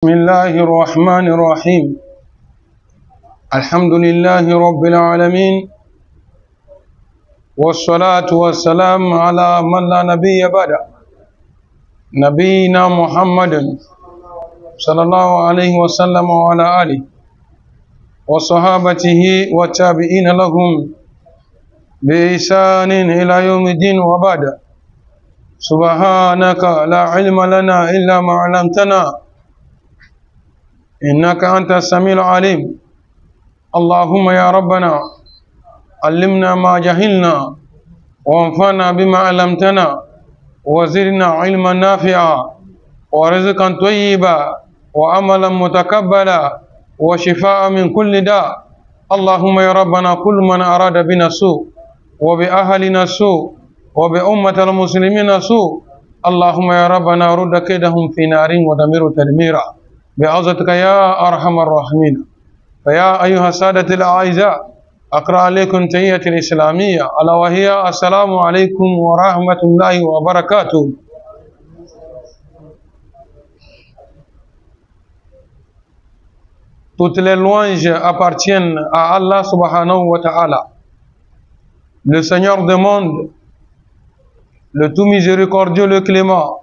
بسم الله الرحمن الرحيم الحمد لله رب العالمين والصلاة والسلام على من لا نبي بعد نبينا محمد صلى الله عليه وسلم وعلى آله وصحابته والتابعين لهم بإحسان إلى يوم الدين وبعد سبحانك لا علم لنا إلا ما علمتنا إنك أنت السميع العليم اللهم يا ربنا علمنا ما جهلنا وانفعنا بما علمتنا وزدنا علما نافعا ورزقا طيبا وعملا متقبلا وشفاء من كل داء اللهم يا ربنا كل من أراد بنا سوء وبأهلنا سوء وبأمة المسلمين سوء اللهم يا ربنا رد كيدهم في نار ودمر تدميرا بعزتك يا أرحم الراحمين. فيا أيها السادة الأعزاء أقرأ عليكم تحية الإسلامية ألا وهي السلام عليكم ورحمة الله وبركاته. Toutes les louanges appartiennent à Allah subhanahu wa ta'ala, le Seigneur des mondes, le tout miséricordieux, le clément.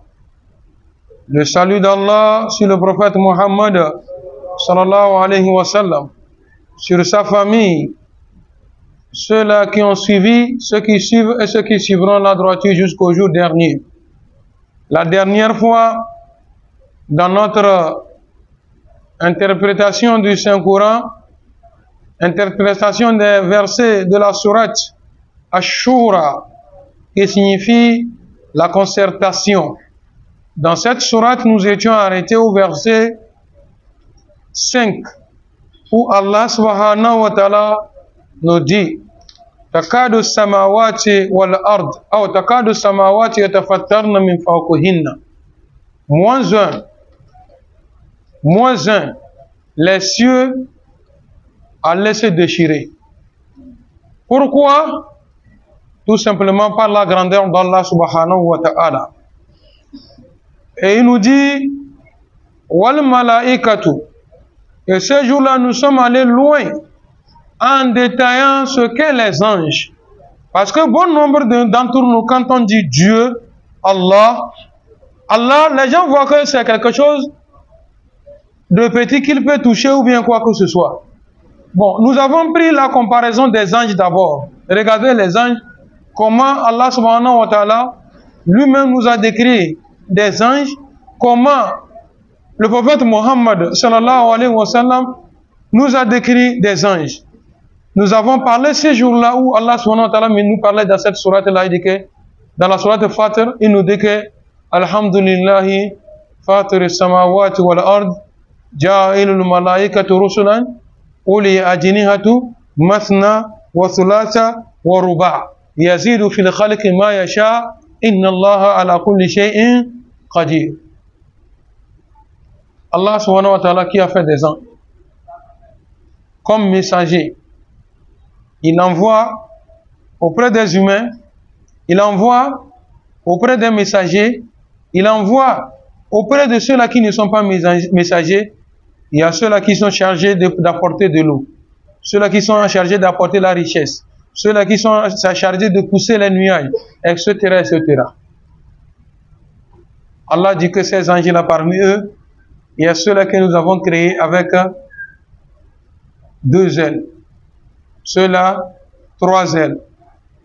Le salut d'Allah sur le prophète Muhammad sallallahu alayhi wa sallam, sur sa famille, ceux-là qui ont suivi, ceux qui suivent et ceux qui suivront la droiture jusqu'au jour dernier. La dernière fois, dans notre interprétation du Saint-Coran, interprétation des versets de la sourate Ash-Shura, qui signifie la concertation. Dans cette sourate, nous étions arrêtés au verset 5, où Allah subhanahu wa ta'ala nous dit Takadu samawati wal ard, ou takadu samawati yatafattarna min fawqihinna. Moins un, les cieux allaient se déchirer. Pourquoi? Tout simplement par la grandeur d'Allah subhanahu wa ta'ala. Et il nous dit Wal malaikatu. Et ce jour-là, nous sommes allés loin en détaillant ce qu'est les anges. Parce que bon nombre d'entre nous, quand on dit Dieu, Allah, les gens voient que c'est quelque chose de petit qu'il peut toucher ou bien quoi que ce soit. Bon, nous avons pris la comparaison des anges d'abord. Regardez les anges, comment Allah subhanahu wa ta'ala lui-même nous a décrit des anges, comment le prophète Muhammad sallallahu alayhi wa sallam nous a décrit des anges. Nous avons parlé ces jours-là où Allah subhanahu wa ta'ala nous parlait dans cette sourate-là, il dit que dans la sourate Fatir, il nous dit que Alhamdulillahi Fatir samawati wal ard ja'ilul malaikatu rusulan uli ajnihatu mathna wa thulatha wa ruba' yazidu fil khalqi ma yasha inna Allaha ala kulli shay'in qadir. Allah subhanahu wa ta'ala qui a fait des anges comme messagers, il envoie auprès des humains, il envoie auprès des messagers, il envoie auprès de ceux-là qui ne sont pas messagers. Il y a ceux-là qui sont chargés d'apporter de l'eau, ceux-là qui sont chargés d'apporter la richesse, ceux-là qui sont chargés de pousser les nuages, etc., etc. Allah dit que ces anges-là, parmi eux, il y a ceux-là que nous avons créés avec 2 ailes, ceux-là 3 ailes,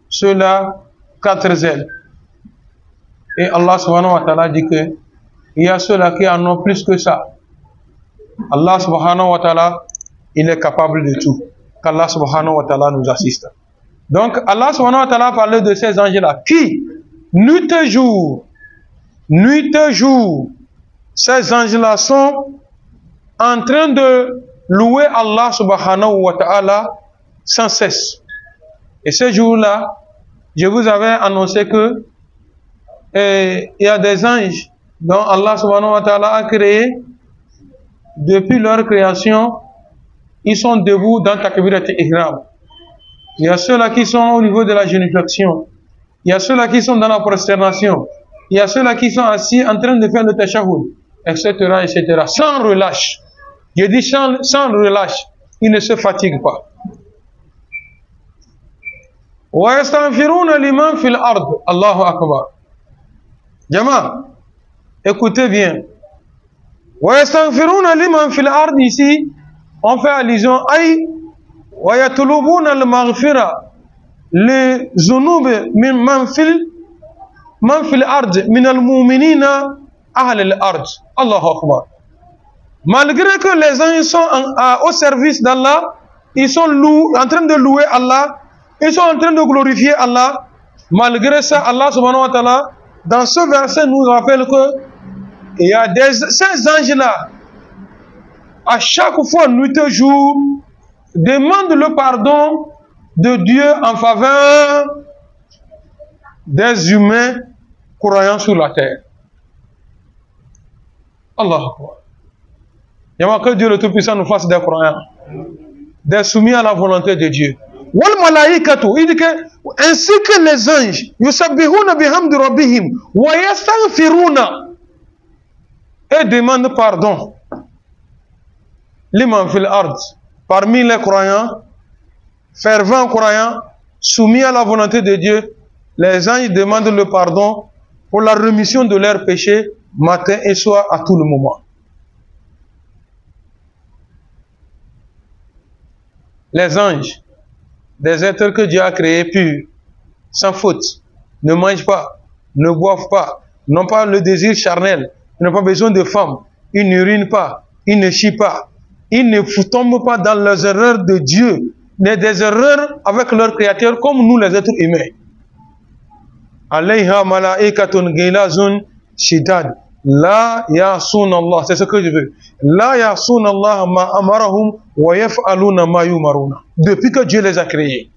ceux-là 4 ailes. Et Allah subhanahu wa ta'ala dit que il y a ceux-là qui en ont plus que ça. Allah subhanahu wa ta'ala, il est capable de tout. Qu'Allah subhanahu wa ta'ala nous assiste. Donc Allah subhanahu wa ta'ala parlait de ces anges-là qui, nuit et jour, ces anges-là sont en train de louer Allah subhanahu wa ta'ala sans cesse. Et ce jour-là, je vous avais annoncé que il y a des anges dont Allah subhanahu wa ta'ala a créé. Depuis leur création, ils sont debout dans Takbirat Ihram. Il y a ceux-là qui sont au niveau de la génuflexion. Il y a ceux-là qui sont dans la prosternation. Il y a ceux-là qui sont assis en train de faire le tashahhud. etc., etc. Sans relâche. Je dis sans relâche. Il ne se fatigue pas. وَيَسْتَغْفِرُونَ لِمَنْ فِي الْأَرْضِ. Allahu Akbar. Jama, écoutez bien. وَيَسْتَغْفِرُونَ لِمَنْ فِي الْأَرْضِ, ici, on fait allusion à وَيَطْلُبُونَ الْمَغْفِرَةَ لِذُنُوبِ مَنْ فِي الْأَرْضِ مِنَ الْمُؤْمِنِينَ أَهْلِ الْأَرْضِ. Allahu Akbar. Malgré que les gens sont au service d'Allah, ils sont en train de louer Allah, ils sont en train de glorifier Allah. Malgré ça, Allah subhanahu wa ta'ala, dans ce verset, nous rappelle que il y a ces anges-là, à chaque fois, nuit et jour, demandent le pardon de Dieu en faveur des humains croyant sur la terre. Allah Akbar. Il y a que Dieu le Tout-Puissant nous fasse des croyants, des soumis à la volonté de Dieu. Wal malaïkatu, il dit que ainsi que les anges, yusabbihuna bihamdi rabbihim wa yastaghfiruna, et demandent pardon. Liman fil ard, parmi les croyants, fervents croyants, soumis à la volonté de Dieu, les anges demandent le pardon pour la rémission de leurs péchés matin et soir à tout le moment. Les anges, des êtres que Dieu a créés purs, sans faute, ne mangent pas, ne boivent pas, n'ont pas le désir charnel, n'ont pas besoin de femmes, ils n'urinent pas, ils ne chient pas, ils ne tombent pas dans les erreurs de Dieu, mais des erreurs avec leur créateur comme nous les êtres humains. Alayha malaikatun gilazun shidad. La ya'sun Allah, c'est ce que je veux. La ya'sun Allah ma amarahum wa yaf'aluna ma yumaruna. Depuis que Dieu les a créés,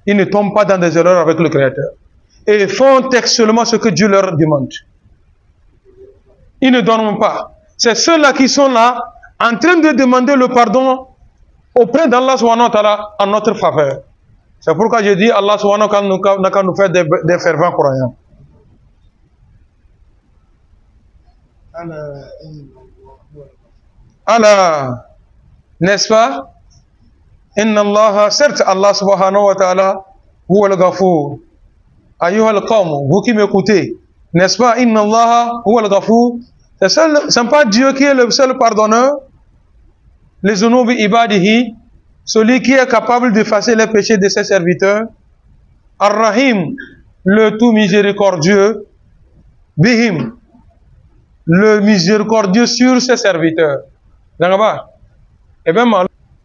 ils ne tombent pas dans des erreurs avec le Créateur. Et ils font textuellement ce que Dieu leur demande. Ils ne dorment pas. C'est ceux-là qui sont là, en train de demander le pardon auprès d'Allah subhanahu wa ta'ala en notre faveur. C'est pourquoi je dis Allah subhanahu wa ta'ala n'a qu'à nous faire des fervents croyants. Allah, n'est-ce pas? Inna Allah, certes Allah subhanahu wa ta'ala, huwa al-Ghafour. Ayyuha al-Qawm, vous qui m'écoutez, n'est-ce pas? Inna Allah, huwa al-Ghafour. Ce n'est pas Dieu qui est le seul pardonneur. Les zunubi ibadihi, celui qui est capable d'effacer les péchés de ses serviteurs. Ar-Rahim, le tout miséricordieux. Bihim, le miséricordieux sur ses serviteurs. Eh bien,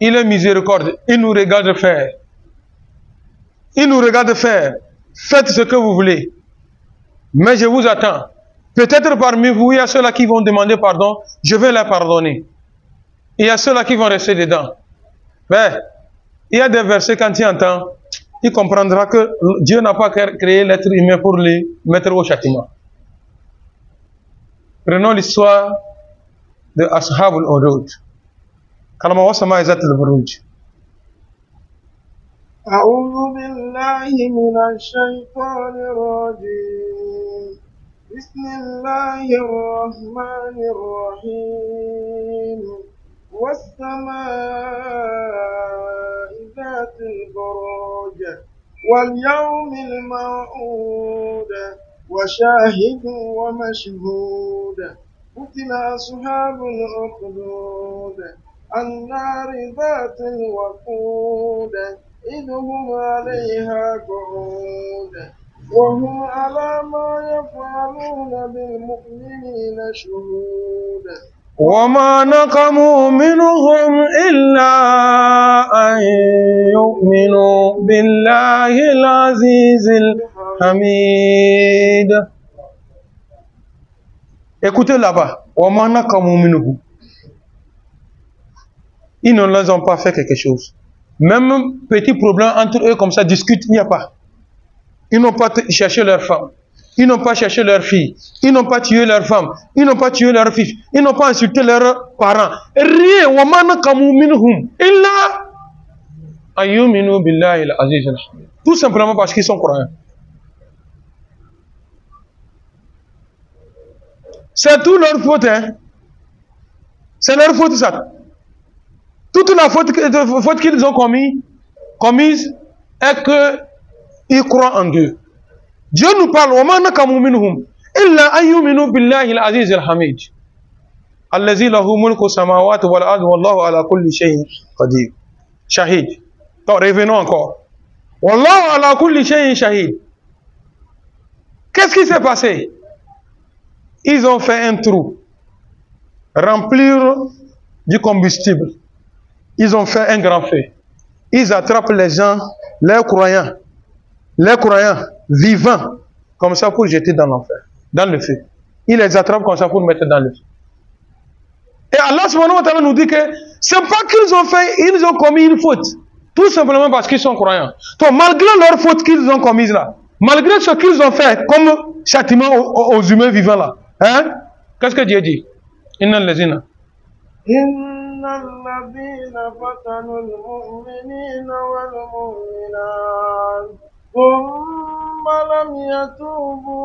il est miséricordieux. Il nous regarde faire. Il nous regarde faire. Faites ce que vous voulez. Mais je vous attends. Peut-être parmi vous, il y a ceux-là qui vont demander pardon. Je vais les pardonner. Il y a ceux-là qui vont rester dedans. Mais, il y a des versets, quand il entend, il comprendra que Dieu n'a pas créé l'être humain pour les mettre au châtiment. Prenons l'histoire de Ashab al-Urud. Kalama wasama izat al-Buruj. أعوذ بالله من الشيطان الرجيم بسم الله الرحمن الرحيم والسماء ذات البروج واليوم الموعود وشاهد ومشهود قتل أصحاب الأخدود النار ذات الوقود إذ هم عليها قعود وهم على ما يفعلون بالمؤمنين شهود وما نقموا منهم إلا أن يؤمنوا بالله العزيز الحميد. Écoutez là-bas. وما نقموا منهم. Ils ne leur ont pas fait quelque chose. Même petit problème entre eux comme ça, discutent, il n'y a pas. Ils n'ont pas cherché leur femme. Ils n'ont pas cherché leur fille. Ils n'ont pas tué leur femme. Ils n'ont pas tué leur fils. Ils n'ont pas insulté leurs parents. Rien. Tout simplement parce qu'ils sont croyants. C'est tout leur faute, hein. C'est leur faute, ça. Toute la faute qu'ils ont commise est qu'ils croient en Dieu. Dieu nous parle, وَمَا نَكَمُوا مِنْهُمْ إِلَّا أَن يُؤْمِنُوا بِاللَّهِ الْعَزِيزِ الْحَمِيدِ الَّذِي لَهُ مُلْكُ السَّمَاوَاتِ وَالْأَرْضِ وَاللَّهُ عَلَى كُلِّ شَيْءٍ قَدِيرٌ. Shahid. Donc, revenons encore. Wallahu ala kulli shay'in shahid. Qu'est-ce qui s'est passé? Ils ont fait un trou, remplir du combustible. Ils ont fait un grand feu. Ils attrapent les gens, les croyants vivants, comme ça pour jeter dans l'enfer, dans le feu. Ils les attrapent comme ça pour mettre dans le feu. Et Allah subhanahu wa ta'ala nous dit que c'est pas qu'ils ont fait, ils ont commis une faute. Tout simplement parce qu'ils sont croyants. Donc malgré leur faute qu'ils ont commise là, malgré ce qu'ils ont fait comme châtiment aux humains vivants là, hein? Qu'est-ce que Dieu dit? Inna allazina. Inna allazina fatanu al-mu'minina wal-mu'minat thumma lam yatubu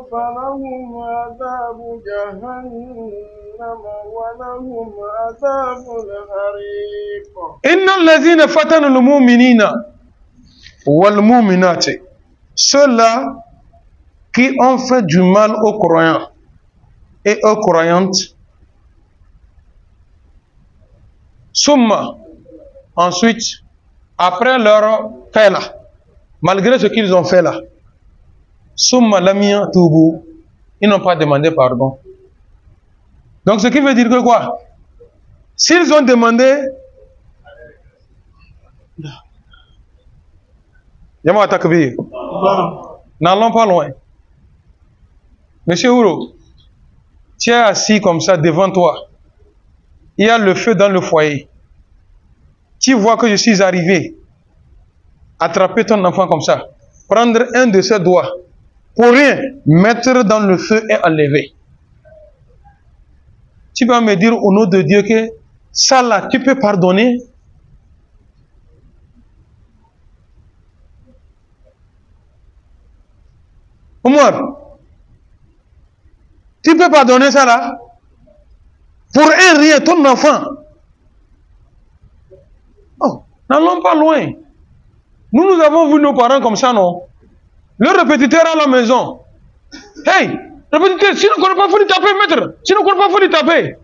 falahum adhabu jahannam wa lahum adhabul hariq. Inna allazina fatanu al-mu'minina wal-mu'minat. Ceux-là qui ont fait du mal aux croyants et aux croyantes, summa, ensuite, après leur fait là, malgré ce qu'ils ont fait là, summa lamia tubu, ils n'ont pas demandé pardon. Donc ce qui veut dire que quoi? S'ils ont demandé, Yama Takbir, n'allons pas loin. Monsieur Ouro, tu es assis comme ça devant toi. Il y a le feu dans le foyer. Tu vois que je suis arrivé. Attraper ton enfant comme ça. Prendre un de ses doigts. Pour rien. Mettre dans le feu et enlever. Tu vas me dire au nom de Dieu que ça là, tu peux pardonner. Omar, tu peux pardonner ça là? Pour un rien, ton enfant. Oh, n'allons pas loin. Nous avons vu nos parents comme ça, non? Le répétiteur à la maison. Hey, répétiteur, si tu ne connais pas, il faut lui taper, maître. Si tu ne connais pas, il faut lui taper.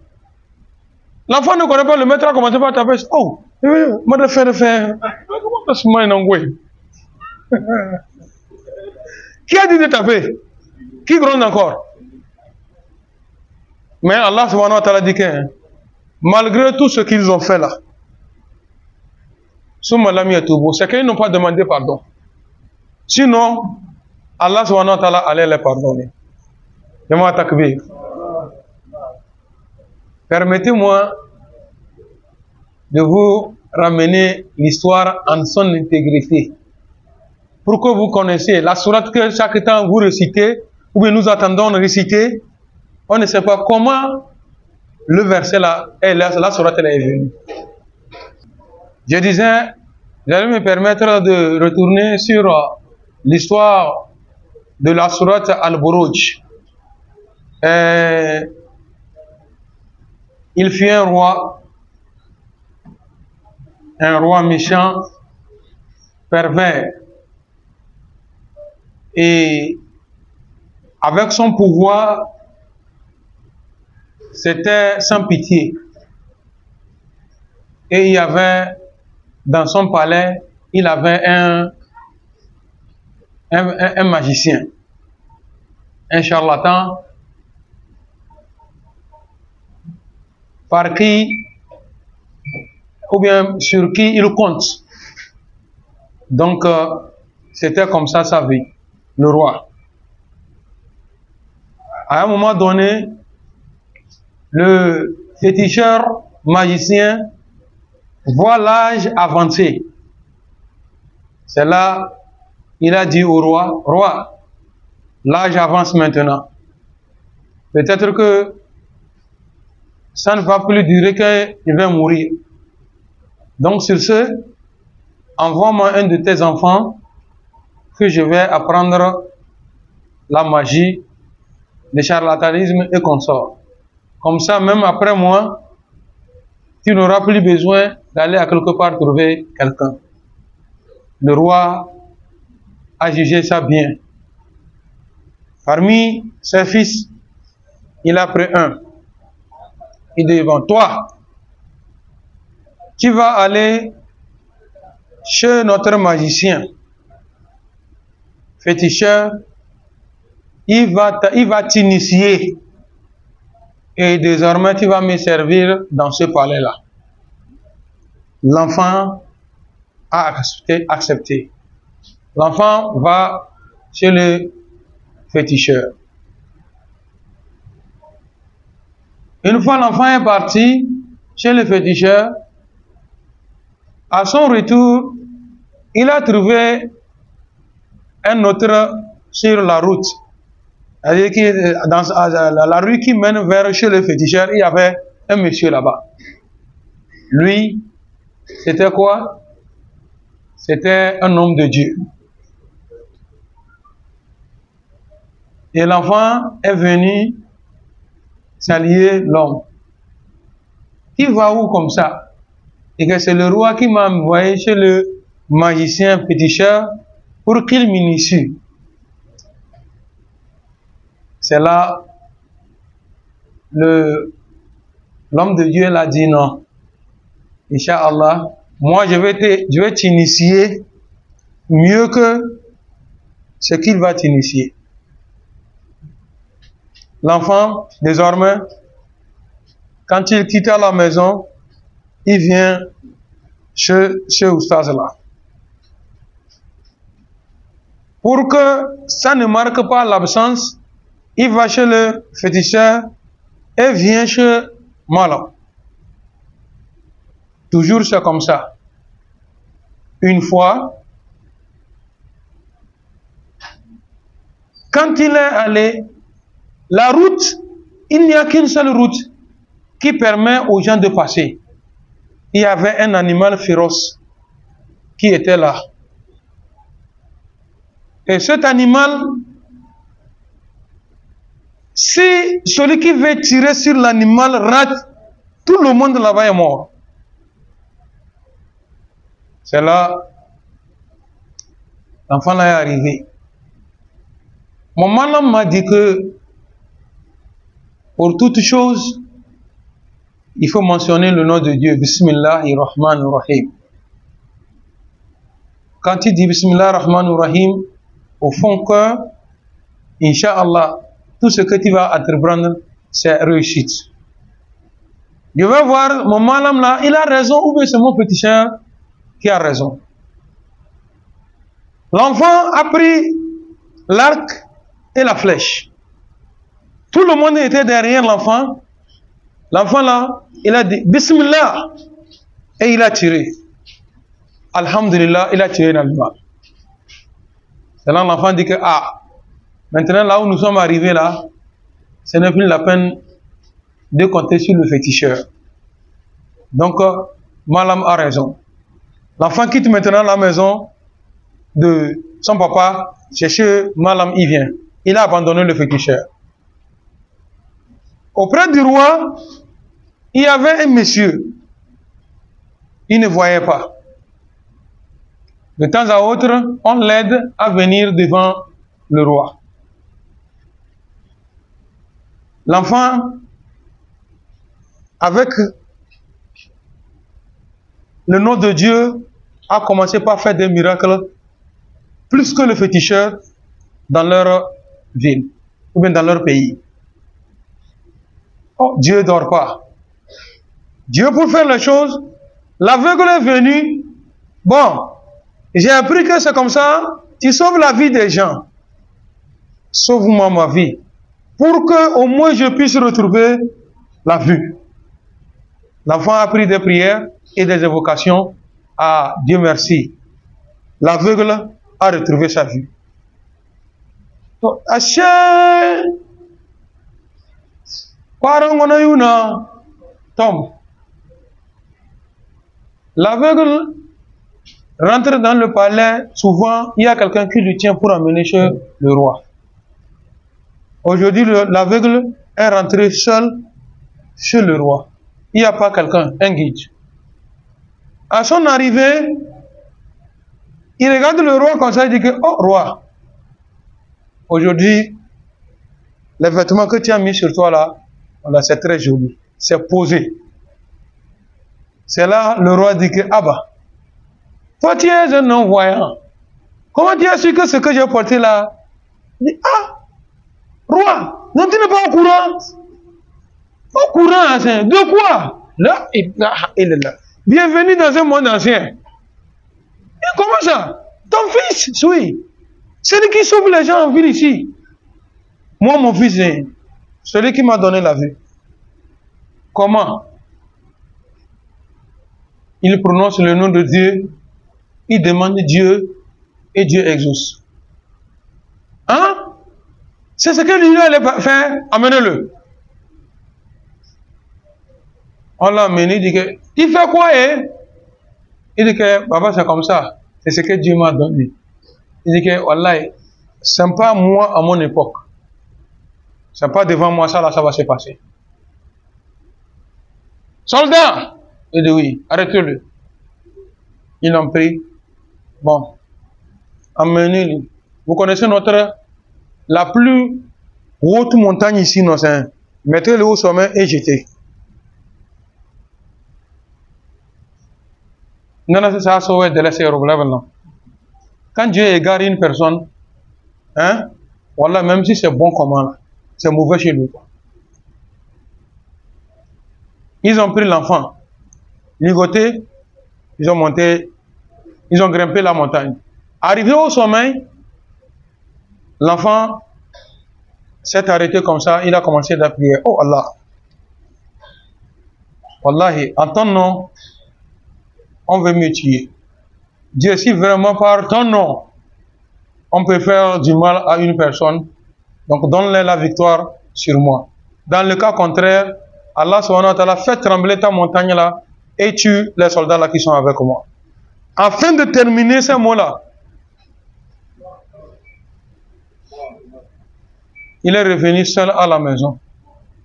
L'enfant ne connaît pas, le maître a commencé par taper. Oh, moi de faire. Comment ça se met. Qui a dit de taper? Qui gronde encore? Mais Allah subhanahu wa ta'ala dit que malgré tout ce qu'ils ont fait là, c'est qu'ils n'ont pas demandé pardon. Sinon, Allah subhanahu wa ta'ala allait les pardonner. Permettez-moi de vous ramener l'histoire en son intégrité. Pour que vous connaissiez la sourate que chaque temps vous récitez, ou bien nous attendons de réciter, on ne sait pas comment le verset là, la sourate est venue. Je disais, j'allais me permettre de retourner sur l'histoire de la sourate Al-Buruj. Il fut un roi méchant, pervers, et avec son pouvoir, c'était sans pitié. Et il y avait, dans son palais, il avait un magicien, un charlatan, par qui, ou bien sur qui il compte. Donc, c'était comme ça sa vie, le roi. À un moment donné, le féticheur magicien voit l'âge avancé. C'est là, il a dit au roi, roi, l'âge avance maintenant. Peut-être que ça ne va plus durer qu'il va mourir. Donc sur ce, envoie-moi un de tes enfants que je vais apprendre la magie de charlatanisme et consorts. Comme ça, même après moi, tu n'auras plus besoin d'aller à quelque part trouver quelqu'un. Le roi a jugé ça bien. Parmi ses fils, il a pris un. Il dit, bon, toi, tu vas aller chez notre magicien, féticheur, il va t'initier. Et désormais, tu vas me servir dans ce palais-là. L'enfant a accepté. L'enfant va chez le féticheur. Une fois l'enfant est parti chez le féticheur, à son retour, il a trouvé un autre sur la route. C'est-à-dire que dans la rue qui mène vers chez le féticheur, il y avait un monsieur là-bas. Lui, c'était quoi? C'était un homme de Dieu. Et l'enfant est venu saluer l'homme. Il va où comme ça? Et que c'est le roi qui m'a envoyé chez le magicien féticheur pour qu'il m'initie. C'est là, l'homme de Dieu l'a dit non. Inch'Allah, moi je vais t'initier mieux que ce qu'il va t'initier. L'enfant, désormais, quand il quitte la maison, il vient chez Oustaz là. Pour que ça ne marque pas l'absence, il va chez le féticheur et vient chez Malam. Toujours c'est comme ça. Une fois, quand il est allé, la route, il n'y a qu'une seule route qui permet aux gens de passer. Il y avait un animal féroce qui était là. Et cet animal, si celui qui veut tirer sur l'animal rate, tout le monde là-bas est mort. C'est là, l'enfant là est arrivé. Mon malam m'a dit que pour toute chose, il faut mentionner le nom de Dieu. Bismillahirrahmanirrahim. Quand il dit Bismillahirrahmanirrahim, au fond que, Inch'Allah, tout ce que tu vas entreprendre, c'est réussite. Je vais voir mon malam là, il a raison ou bien c'est mon petit chien qui a raison. L'enfant a pris l'arc et la flèche. Tout le monde était derrière l'enfant. L'enfant là, il a dit Bismillah et il a tiré. Alhamdulillah, il a tiré l'animal. C'est là l'enfant dit que maintenant là où nous sommes arrivés là, ce n'est plus la peine de compter sur le féticheur. Donc, Malam a raison. L'enfant quitte maintenant la maison de son papa, chercher Malam, il vient. Il a abandonné le féticheur. Auprès du roi, il y avait un monsieur. Il ne voyait pas. De temps à autre, on l'aide à venir devant le roi. L'enfant, avec le nom de Dieu, a commencé par faire des miracles plus que le féticheur dans leur ville ou bien dans leur pays. Oh, Dieu ne dort pas. Dieu, pour faire les choses, l'aveugle est venu. Bon, j'ai appris que c'est comme ça, tu sauves la vie des gens. Sauve-moi ma vie. Pour que au moins je puisse retrouver la vue. L'enfant a pris des prières et des évocations. Ah, Dieu merci. L'aveugle a retrouvé sa vue. Donc, l'aveugle rentre dans le palais. Souvent, il y a quelqu'un qui le tient pour amener chez le roi. Aujourd'hui, l'aveugle est rentré seul chez le roi. Il n'y a pas quelqu'un, un guide. À son arrivée, il regarde le roi comme ça, il dit que, oh roi, aujourd'hui, les vêtements que tu as mis sur toi là, voilà, c'est très joli, c'est posé. C'est là, le roi dit que, ah bah, toi tu es un non-voyant. Comment tu as su que ce que j'ai porté là? Il dit, ah, roi, non, tu n'es pas au courant. Au courant, hein, de quoi? Là, il est là. Bienvenue dans un monde ancien. Et comment ça? Ton fils, oui. Celui qui sauve les gens en ville ici. Moi, mon fils, c'est celui qui m'a donné la vie. Comment? Il prononce le nom de Dieu, il demande Dieu, et Dieu exauce. Hein? C'est ce que lui allait faire, amenez-le. On l'a amené, il dit que, il fait quoi, hein? Il dit que, papa, c'est comme ça. C'est ce que Dieu m'a donné. Il dit que, wallah, c'est pas moi à mon époque. C'est pas devant moi, ça là, ça va se passer. Soldat! Il dit oui, arrêtez-le. Ils l'ont pris. Bon. Amenez-le. Vous connaissez la plus haute montagne ici, non, c'est mettez-le au sommet et jetez. Non, non, c'est ça, ça va délaisser le problème. Quand Dieu égare une personne, hein, voilà, même si c'est bon comment, c'est mauvais chez lui. Ils ont pris l'enfant, ligoté, ils ont monté, ils ont grimpé la montagne. Arrivé au sommet, l'enfant s'est arrêté comme ça, il a commencé à prier. Oh Allah! Wallahi, en ton nom, on veut me tuer. Dieu, si vraiment par ton nom, on peut faire du mal à une personne, donc donne-leur la victoire sur moi. Dans le cas contraire, Allah subhanahu wa ta'ala fait trembler ta montagne là et tue les soldats là qui sont avec moi. Afin de terminer ces mots-là, il est revenu seul à la maison.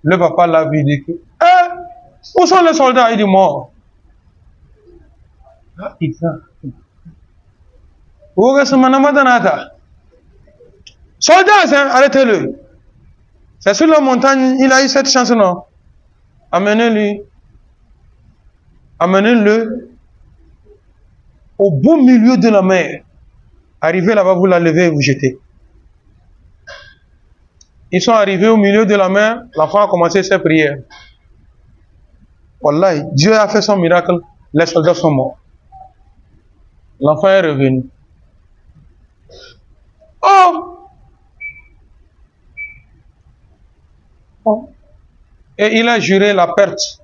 Le papa l'a vu, dit que, où sont les soldats? Il dit mort. Soldat, arrêtez-le. C'est sur la montagne, il a eu cette chance, non? Amenez-le au beau milieu de la mer. Arrivez là-bas, vous la levez et vous jetez. Ils sont arrivés au milieu de la mer, l'enfant a commencé ses prières. Wallahi, Dieu a fait son miracle, les soldats sont morts. L'enfant est revenu. Oh! Et il a juré la perte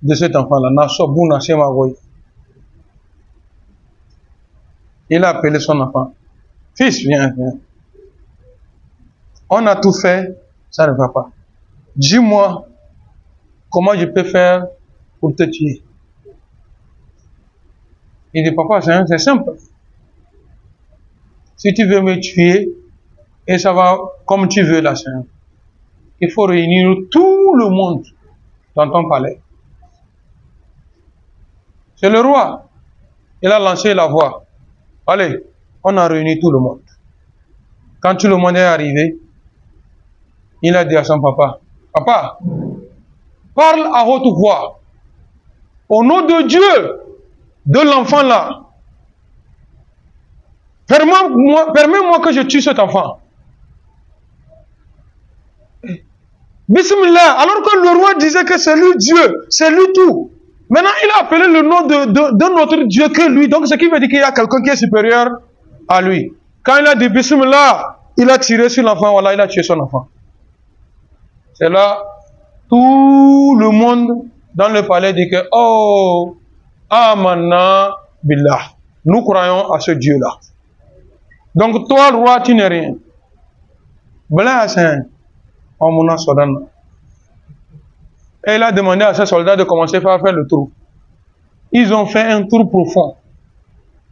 de cet enfant-là. Il a appelé son enfant. Fils, viens, viens. On a tout fait, ça ne va pas. Dis-moi comment je peux faire pour te tuer. Il dit, papa, c'est simple. Si tu veux me tuer, et ça va comme tu veux là, il faut réunir tout le monde dans ton palais. C'est le roi. Il a lancé la voix. Allez, on a réuni tout le monde. Quand tout le monde est arrivé, il a dit à son papa, papa, parle à haute voix. Au nom de Dieu, de l'enfant là, permets-moi que je tue cet enfant. Bismillah, alors que le roi disait que c'est lui Dieu, c'est lui tout. Maintenant, il a appelé le nom de notre Dieu que lui, donc ce qui veut dire qu'il y a quelqu'un qui est supérieur à lui. Quand il a dit Bismillah, il a tiré sur l'enfant, voilà, il a tué son enfant. C'est là, tout le monde dans le palais dit que, oh, Amanna Billah, nous croyons à ce Dieu-là. Donc toi, le roi, tu n'es rien. Blassin, on m'en a. Et il a demandé à ses soldats de commencer à faire le tour. Ils ont fait un tour profond.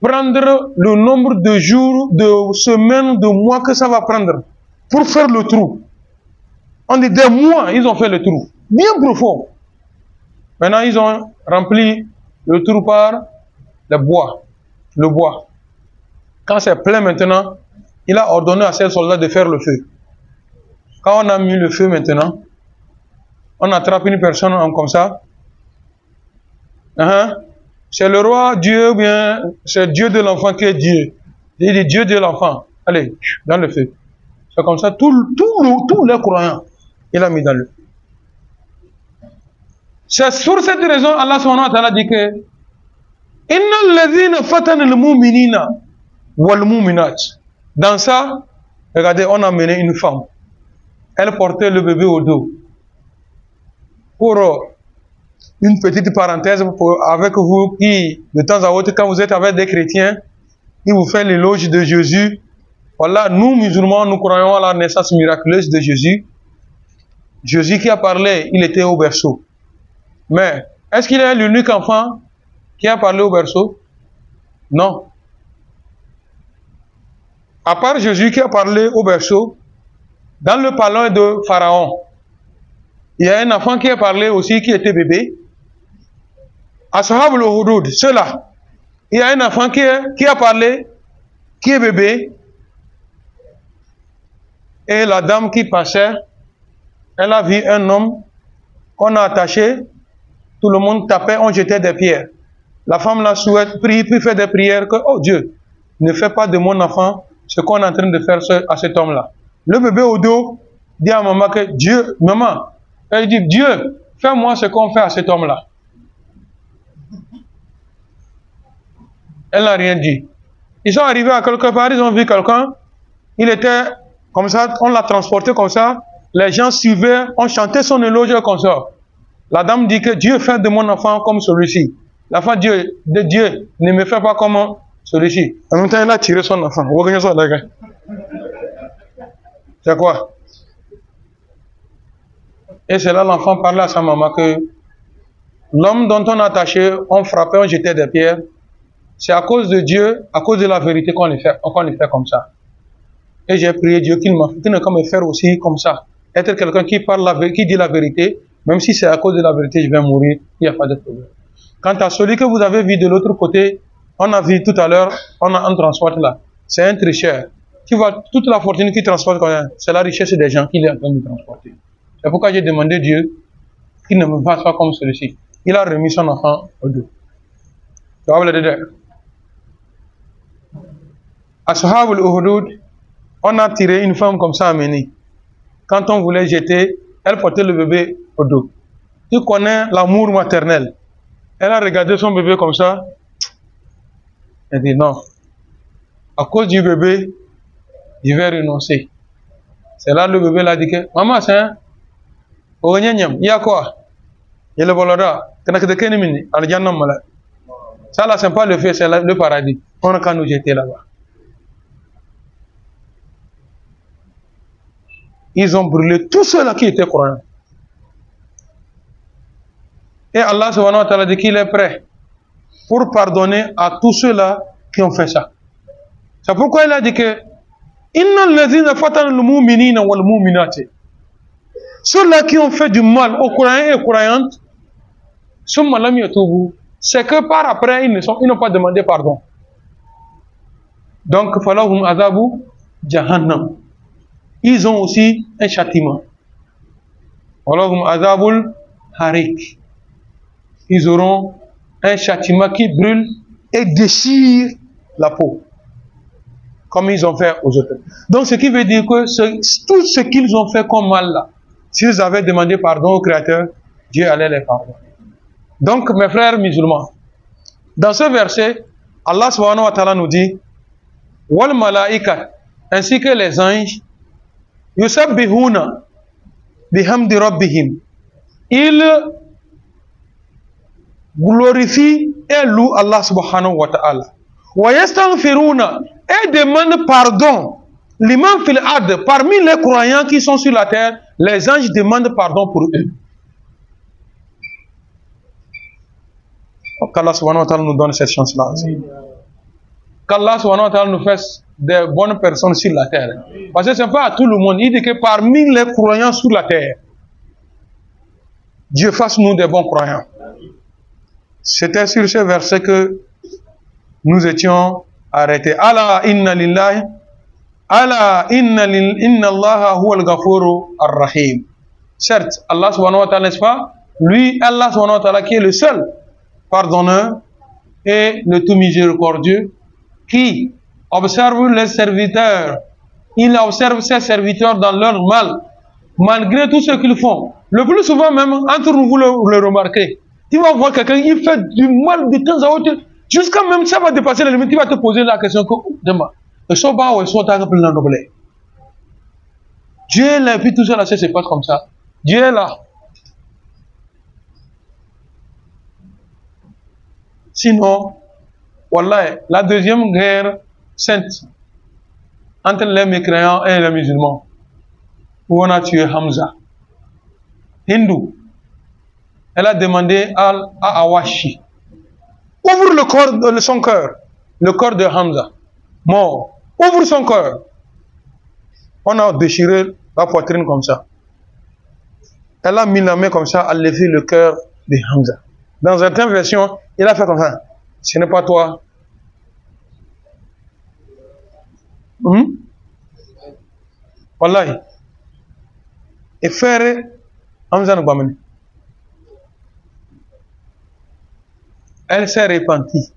Prendre le nombre de jours, de semaines, de mois que ça va prendre pour faire le trou. On dit des mois, ils ont fait le trou. Bien profond. Maintenant, ils ont rempli le trou par le bois. Le bois. Quand c'est plein maintenant, il a ordonné à ses soldats de faire le feu. Quand on a mis le feu maintenant, on attrape une personne comme ça. C'est le roi Dieu ou bien c'est Dieu de l'enfant qui est Dieu. Il dit Dieu de l'enfant. Allez, dans le feu. C'est comme ça, tous les croyants, il a mis dans le feu. C'est sur cette raison, Allah subhanahu wa ta'ala dit que Inna alladhina fatana al-mu'minina wal-mu'minat. Dans ça, regardez, on a mené une femme. Elle portait le bébé au dos. Pour une petite parenthèse avec vous qui, de temps à autre, quand vous êtes avec des chrétiens, ils vous font l'éloge de Jésus. Voilà, nous musulmans, nous croyons à la naissance miraculeuse de Jésus. Jésus qui a parlé, il était au berceau. Mais, est-ce qu'il est l'unique enfant qui a parlé au berceau? Non. À part Jésus qui a parlé au berceau, dans le palais de Pharaon, il y a un enfant qui a parlé aussi qui était bébé. Ashab al-Hudud, ceux-là. Il y a un enfant qui a parlé, qui est bébé. Et la dame qui passait, elle a vu un homme qu'on a attaché. Tout le monde tapait, on jetait des pierres. La femme la souhaite, prie, puis fait des prières que, oh Dieu, ne fais pas de mon enfant ce qu'on est en train de faire à cet homme-là. Le bébé au dos dit à maman que Dieu, maman, elle dit, Dieu, fais-moi ce qu'on fait à cet homme-là. Elle n'a rien dit. Ils sont arrivés à quelque part, ils ont vu quelqu'un, il était comme ça, on l'a transporté comme ça, les gens suivaient, on chantait son éloge comme ça. La dame dit que Dieu fait de mon enfant comme celui-ci. L'enfant de Dieu ne me fait pas comme celui-ci. En même temps, elle a tiré son enfant. C'est quoi? Et c'est là l'enfant parlait à sa maman que l'homme dont on a attaché, on frappait, on jetait des pierres. C'est à cause de Dieu, à cause de la vérité qu'on les fait comme ça. Et j'ai prié Dieu qu'il ne peut me faire aussi comme ça. Être quelqu'un qui parle qui dit la vérité, même si c'est à cause de la vérité, je vais mourir, il n'y a pas de problème. Quant à celui que vous avez vu de l'autre côté, on a vu tout à l'heure, on a un transport là. C'est un tricheur. Tu vois, toute la fortune qu'il transporte, c'est la richesse des gens qu'il est en train de transporter. C'est pourquoi j'ai demandé à Dieu qu'il ne me fasse pas comme celui-ci. Il a remis son enfant au dos. Tu vois le dédé. Ashab al-Uhudud, on a tiré une femme comme ça à Méni. Quand on voulait jeter, elle portait le bébé au dos. Tu connais l'amour maternel. Elle a regardé son bébé comme ça. Elle dit non. À cause du bébé, je vais renoncer. C'est là le bébé l'a dit que maman, c'est un. Il y a quoi? Il y a le volada. Ça là, c'est pas le fait, c'est le paradis. On a qu'à nous jeter là-bas. Ils ont brûlé tous ceux-là qui étaient croyants. Et Allah subhanahu wa ta'ala dit qu'il est prêt pour pardonner à tous ceux-là qui ont fait ça. C'est pourquoi il a dit que ceux-là qui ont fait du mal aux croyants et aux croyantes, c'est que par après ils n'ont pas demandé pardon. Donc, falahum azabu jahannam. Ils ont aussi un châtiment. Falahum azabul harik. Ils auront un châtiment qui brûle et déchire la peau. Comme ils ont fait aux autres. Donc, ce qui veut dire que tout ce qu'ils ont fait comme mal là, s'ils avaient demandé pardon au Créateur, Dieu allait les pardonner. Donc, mes frères musulmans, dans ce verset, Allah subhanahu wa ta'ala nous dit, wal malaika, ainsi que les anges, yusabbihuna bihamdi rabbihim. Ils glorifient et louent Allah subhanahu wa ta'ala. Wa yastaghfiruna, et demandent pardon. L'imam fil ad, parmi les croyants qui sont sur la terre, les anges demandent pardon pour eux. Qu'Allah subhanahu wa ta'ala nous donne cette chance-là. Qu'Allah subhanahu wa ta'ala nous fasse des bonnes personnes sur la terre. Parce que ce n'est pas à tout le monde. Il dit que parmi les croyants sur la terre, Dieu fasse nous des bons croyants. C'était sur ce verset que nous étions arrêtés. Allah inna lillahi, Allah inna Allaha huwa al-ghafuru ar-rahim. Certes, Allah subhanahu wa ta'ala, n'est-ce pas? Lui, Allah subhanahu wa ta'ala, qui est le seul pardonneur et le tout miséricordieux, qui observe les serviteurs. Il observe ses serviteurs dans leur mal, malgré tout ce qu'ils font. Le plus souvent même, entre vous le remarquez, tu vas voir quelqu'un, il fait du mal de temps à autre, jusqu'à même ça va dépasser les limites, tu vas te poser la question que, demain, Dieu est là, et puis tout ça là, ça se passe comme ça. Dieu est là. Sinon, wallah, la deuxième guerre sainte entre les mécréants et les musulmans, où on a tué Hamza, hindou, elle a demandé à Awashi, ouvre le corps de son cœur, le corps de Hamza, mort, ouvre son cœur. On a déchiré la poitrine comme ça. Elle a mis la main comme ça, à lever le cœur de Hamza. Dans certaines versions, il a fait comme ça. Ce n'est pas toi. Wallahi. Et faire Hamza ne Bamene. Elle s'est repentie.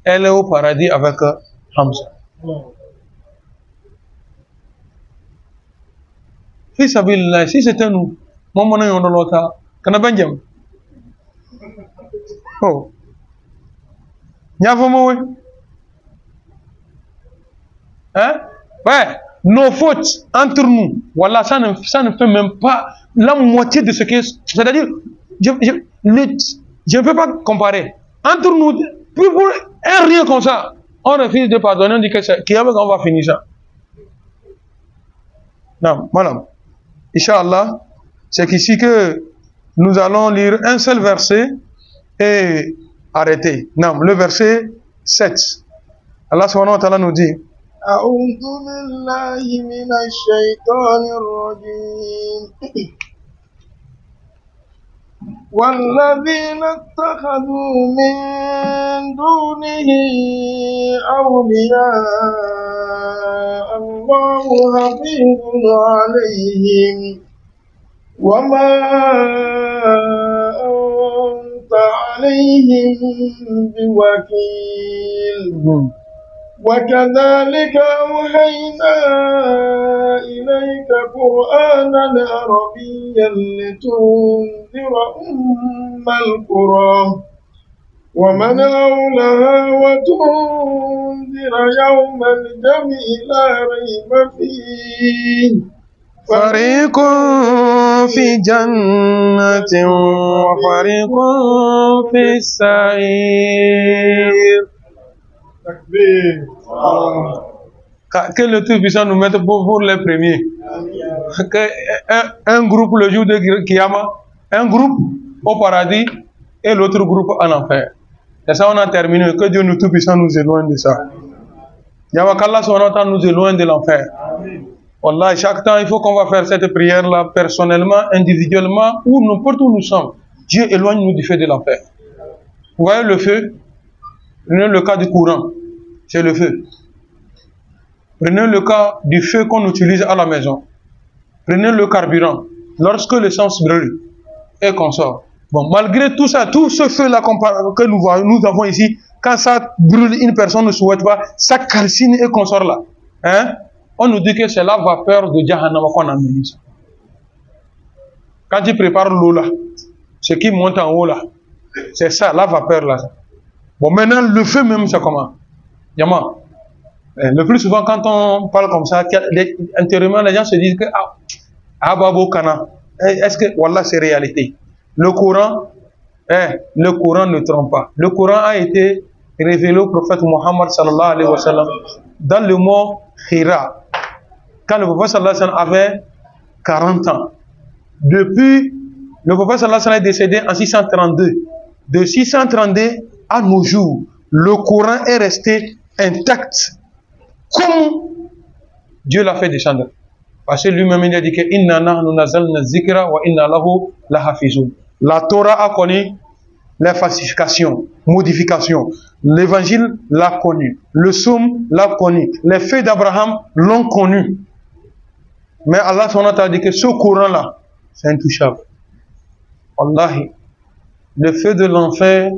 Elle est au paradis avec Hamza. Fils Abillah, si c'était nous, mon on a l'autre, Kanabanjam. Oh. Nyavomo, hein? Ouais, nos fautes entre nous, voilà, ça ne fait même pas la moitié de ce que. C'est-à-dire, je ne peux pas comparer. Entre nous, pour un rien comme ça, on refuse de pardonner, on dit que c'est qu'on va finir ça. Non, voilà. Inch'Allah, c'est qu'ici que nous allons lire un seul verset et arrêter. Non, le verset 7. Allah subhanahu wa ta'ala nous dit أعوذ بالله من الشيطان الرجيم والذين اتخذوا من دونه أولياء الله حفيظ عليهم وما أنت عليهم بوكيل وكذلك أوحينا إليك قرآنا عربيا لتنذر القرى ومن حولها وتنذر يوم الجمع لا ريب فيه فريق في جنة وفريق في السعير. Que le Tout-Puissant nous mette pour les premiers. Un groupe le jour de Kiyama, un groupe au paradis et l'autre groupe en enfer. Et ça, on a terminé. Que Dieu nous Tout-Puissant nous éloigne de ça. Qu'Allah nous éloigne de l'enfer. Wallah, chaque temps, il faut qu'on va faire cette prière-là personnellement, individuellement, ou n'importe où nous sommes. Dieu éloigne-nous du feu de l'enfer. Vous voyez le feu? Prenez le cas du courant, c'est le feu. Prenez le cas du feu qu'on utilise à la maison. Prenez le carburant. Lorsque l'essence brûle et qu'on sort. Bon, malgré tout ça, tout ce feu-là que nous avons ici, quand ça brûle, une personne ne souhaite pas, ça calcine et qu'on sort là. Hein? On nous dit que c'est la vapeur de Jahannam qu'on a mis ça. Quand tu prépares l'eau là, ce qui monte en haut là, c'est ça, la vapeur là. Bon, maintenant, le feu même, c'est comment? Yama. Le plus souvent, quand on parle comme ça, intérieurement, les gens se disent que, Babo Kana, est-ce que, Wallah, c'est réalité. Le Coran ne trompe pas. Le Coran a été révélé au prophète Muhammad sallallahu alayhi wa sallam dans le mot Hira. Quand le prophète sallallahu alayhi wa sallam avait 40 ans. Depuis, le prophète sallallahu alayhi wa sallam est décédé en 632. De 632 à nos jours, le Coran est resté intact. Comment Dieu l'a fait descendre? Parce que lui-même il a dit que inna nahnu nazzalna zikra wa inna lahu lahafizun. La Torah a connu les falsifications, modifications. L'évangile l'a connu. Le psaume l'a connu. Les faits d'Abraham l'ont connu. Mais Allah a dit que ce Coran-là, c'est intouchable. Wallahi, le feu de l'enfer,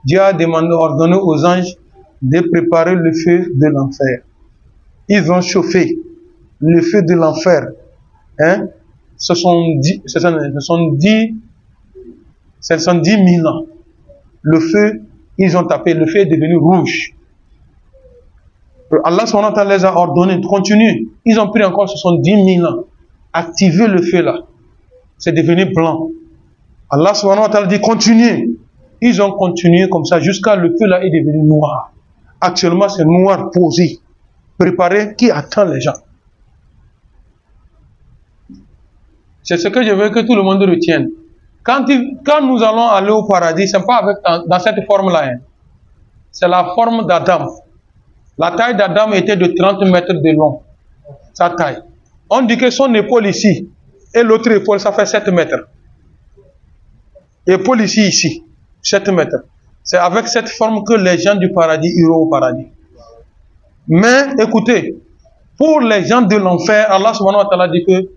Dieu a demandé, ordonné aux anges de préparer le feu de l'enfer. Ils ont chauffé le feu de l'enfer. Hein? Ce sont 10 000 ans. Le feu, ils ont tapé, le feu est devenu rouge. Allah les a ordonnés de continuer. Ils ont pris encore 70 000 ans. Activer le feu là. C'est devenu blanc. Allah dit continuez. Ils ont continué comme ça jusqu'à le feu là est devenu noir. Actuellement c'est noir posé. Préparé qui attend les gens. C'est ce que je veux que tout le monde retienne. Quand nous allons aller au paradis, ce n'est pas dans cette forme-là. Hein. C'est la forme d'Adam. La taille d'Adam était de 30 mètres de long. Sa taille. On dit que son épaule ici et l'autre épaule, ça fait 7 mètres. Épaule ici, 7 mètres. C'est avec cette forme que les gens du paradis iront au paradis. Mais écoutez, pour les gens de l'enfer, Allah subhanahu wa ta'ala dit que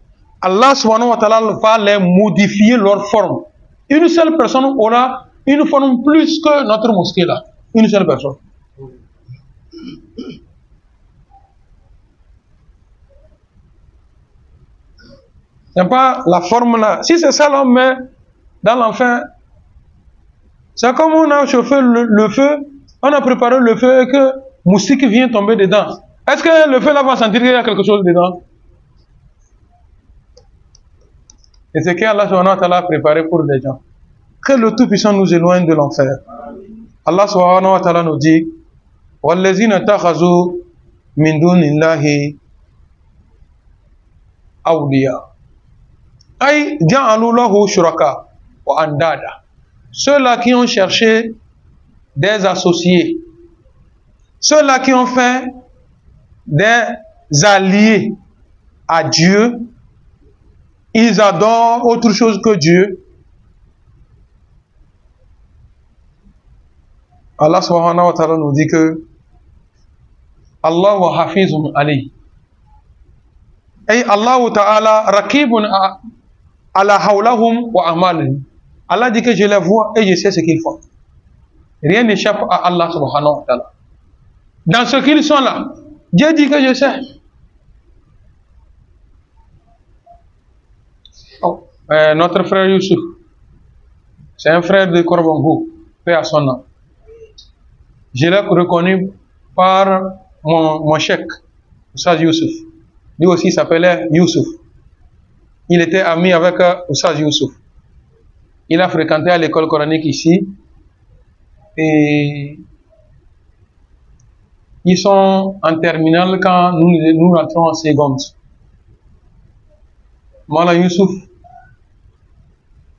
Allah subhanahu wa ta'ala va les modifier leur forme. Une seule personne aura une forme plus que notre mosquée là. Une seule personne. C'est pas la forme là. Si c'est ça l'homme met dans l'enfer, c'est comme on a chauffé le feu, on a préparé le feu et que moustique vient tomber dedans. Est-ce que le feu là va sentir qu'il y a quelque chose dedans? Et c'est qu'Allah subhanahu wa ta'ala a préparé pour les gens. Que le Tout-Puissant nous éloigne de l'enfer. Allah subhanahu wa ta'ala nous dit وَالَّذِينَ اتَّخَذُوا مِن دُونِ اللَّهِ أَوْلِيَاءَ أي جعلوا له شركاء وأندادا. Ceux-là qui ont cherché des associés, ceux-là qui ont fait des alliés à Dieu, ils adorent autre chose que Dieu. Allah subhanahu wa ta'ala nous dit que Allah wa hafizun alayhi. Et Allah ta'ala rakibun ala hawlahum wa amalihim. Allah dit que je les vois et je sais ce qu'ils font. Rien n'échappe à Allah subhanahu wa ta'ala. Dans ce qu'ils sont là, Dieu dit que je sais. Oh, notre frère Youssouf, c'est un frère de Korbangou, paix à son nom. Je l'ai reconnu par mon cheikh, Oussaz Youssouf. Lui aussi s'appelait Youssouf. Il était ami avec Oussaz Youssouf. Il a fréquenté à l'école coranique ici. Et ils sont en terminale quand nous rentrons en seconde. Mala Youssouf,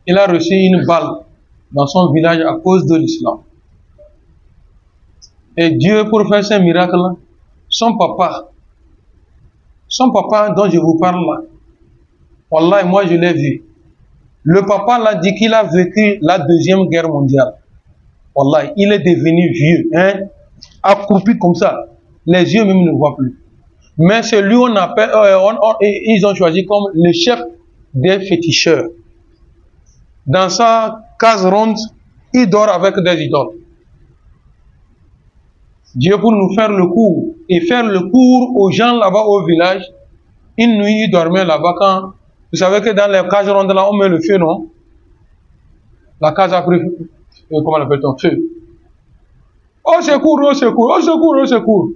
il a reçu une balle dans son village à cause de l'islam. Et Dieu, pour faire ce miracle, son papa dont je vous parle là, Wallah, moi je l'ai vu. Le papa l'a dit qu'il a vécu la Deuxième Guerre mondiale. Wallah, il est devenu vieux, hein, accroupi comme ça. Les yeux même ne voient plus. Mais c'est lui on appelle, ils ont choisi comme le chef des féticheurs. Dans sa case ronde, il dort avec des idoles. Dieu pour nous faire le cours et faire le cours aux gens là-bas au village. Une nuit, il dormait là-bas quand... Vous savez que dans les cases rondes là, on met le feu, non? La case a pris... comment on appelle-t-on? Feu. Oh secours, oh secours, oh secours, oh secours.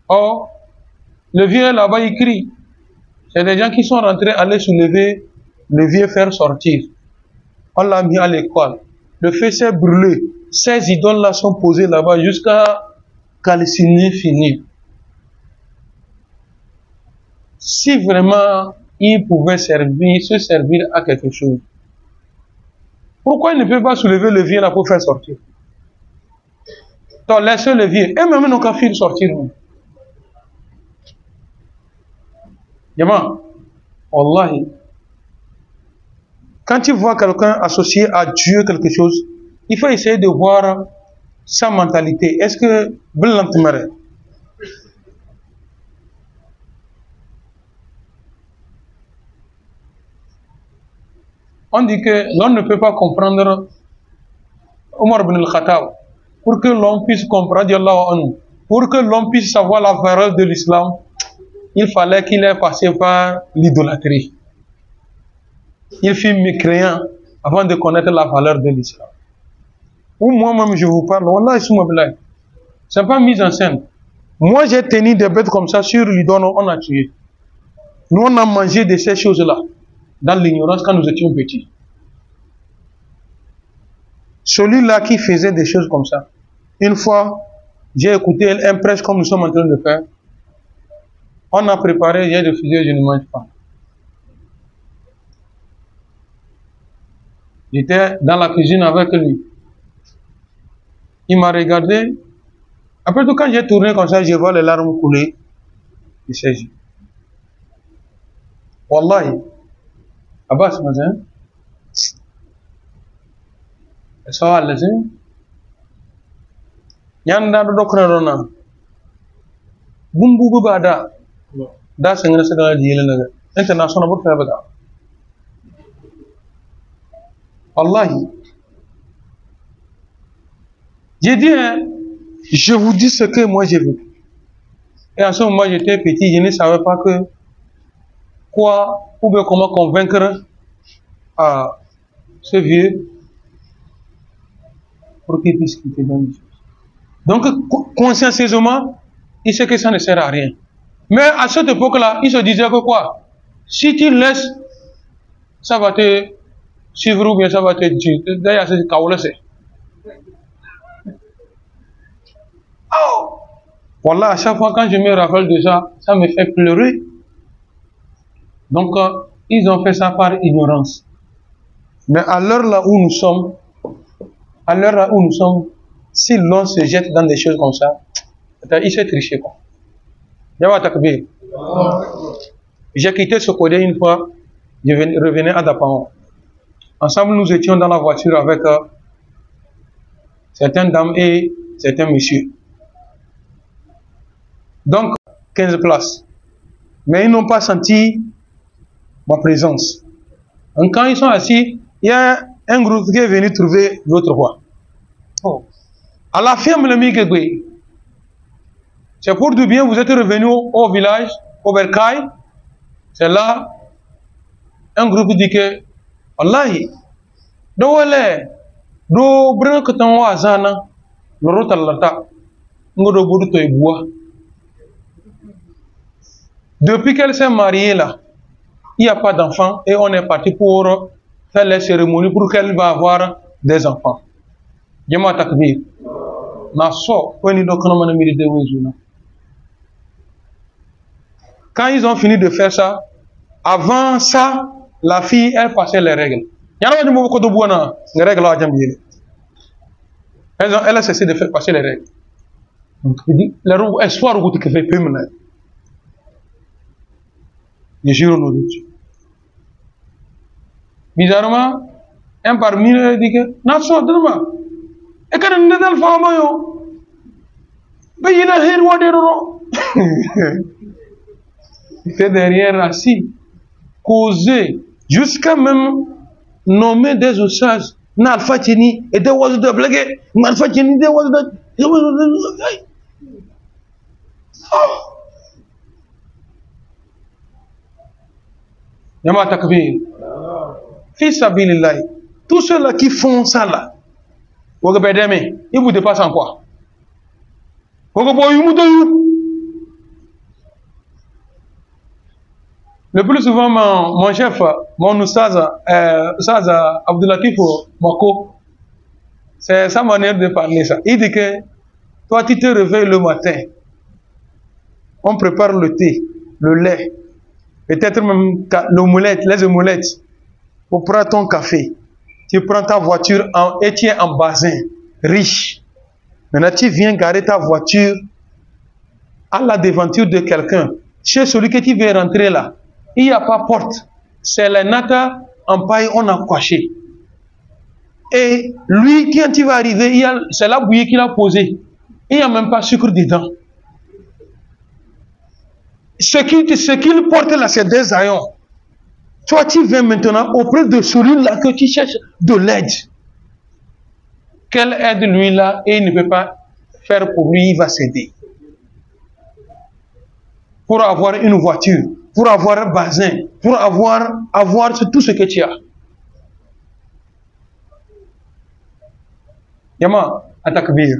Oh, le vieux là-bas, il crie. C'est des gens qui sont rentrés, aller soulever le vieux faire sortir. On l'a mis à l'école. Le feu s'est brûlé. Ces idoles-là sont posées là-bas jusqu'à calciner fini. Si vraiment il pouvait se servir à quelque chose, pourquoi il ne peut pas soulever le vieux là pour faire sortir? Donc laissez le vieux. Et même nos kafirs sortir. Yaman, Wallahi, quand tu vois quelqu'un associé à Dieu quelque chose, il faut essayer de voir sa mentalité. Est-ce que on dit que l'on ne peut pas comprendre Omar ibn al-Khattab pour que l'on puisse comprendre, pour que l'on puisse savoir la valeur de l'islam, il fallait qu'il ait passé par l'idolâtrie. Il fut mécréant avant de connaître la valeur de l'islam. Ou moi-même je vous parle, wallah, c'est pas mise en scène. Moi j'ai tenu des bêtes comme ça sur l'idole, on a tué. Nous on a mangé de ces choses-là dans l'ignorance quand nous étions petits. Celui-là qui faisait des choses comme ça, une fois j'ai écouté un prêche comme nous sommes en train de faire. On a préparé, j'ai refusé, je ne mange pas. J'étais dans la cuisine avec lui. Il m'a regardé. Après tout, quand j'ai tourné comme ça, je vois les larmes couler. Il s'est dit. Wallahi. Abbas, mazin. Ça va, les uns. Yanda dokna rona. Bumbu bada. Da sengana segala di naga. International pour faire bada. Wallahi. J'ai dit, hein, je vous dis ce que moi j'ai vu. Et en ce moment, j'étais petit, je ne savais pas que quoi, ou bien comment convaincre ce vieux pour qu'il puisse quitter dans les choses. Donc, consciencieusement, il sait que ça ne sert à rien. Mais à cette époque-là, il se disait que quoi, si tu laisses, ça va te suivre ou bien ça va te tuer. D'ailleurs, c'est Kaoula, c'est. Oh! Voilà, à chaque fois quand je me rappelle de ça, ça me fait pleurer. Donc, ils ont fait ça par ignorance. Mais à l'heure là où nous sommes, si l'on se jette dans des choses comme ça, il s'est triché quoi. J'ai quitté ce côté une fois, je revenais à Dapaon. Ensemble, nous étions dans la voiture avec certaines dames et certains messieurs. Donc, 15 places. Mais ils n'ont pas senti ma présence. Donc, quand ils sont assis, il y a un groupe qui est venu trouver l'autre roi. Oh. À la ferme, le Migegwe. C'est pour du bien, vous êtes revenu au village, au Bercail. C'est là, un groupe dit que, Wallahi, Dowale, Do Branketan Wazana, le Rotalata, Ngodo Boudouto et Bois. Depuis qu'elle s'est mariée là, il n'y a pas d'enfants et on est parti pour faire les cérémonies pour qu'elle va avoir des enfants. Jama takbir. Quand ils ont fini de faire ça, avant ça, la fille, elle passait les règles. Elle a cessé de faire passer les règles. Donc, espoir que fait peu maintenant. Je jure au nom de Dieu. Bizarrement, un parmi eux dit que, Nasso, donne-moi. Et quand on est dans le femme, il y a un héros de l'euro. Il fait derrière assis, causer, jusqu'à même nommer des ossages. N'alpha Tini, et des oiseaux de blague. N'alpha Tini, des oiseaux de. Yama takbir. Fils abilillah. Tous ceux-là qui font ça là, ils vous dépassent en quoi? Le plus souvent, mon chef, mon Oustaz Abdoulatif Mako, c'est sa manière de parler ça. Il dit que toi, tu te réveilles le matin, on prépare le thé, le lait, peut-être même les omelettes, pour prendre ton café. Tu prends ta voiture et tu es en basin, riche. Maintenant, tu viens garer ta voiture à la devanture de quelqu'un. Chez celui que tu veux rentrer là, il n'y a pas porte. C'est les nata en paille, on a coché. Et lui, quand il va arriver, c'est la bouillie qu'il a posée. Il n'y a même pas de sucre dedans. Ce qu'il porte là, c'est des haillons. Toi, tu viens maintenant auprès de celui-là que tu cherches de l'aide. Quelle aide lui là, et il ne peut pas faire pour lui, il va céder. Pour avoir une voiture, pour avoir un bazin, pour avoir tout ce que tu as. Yama, atakbir.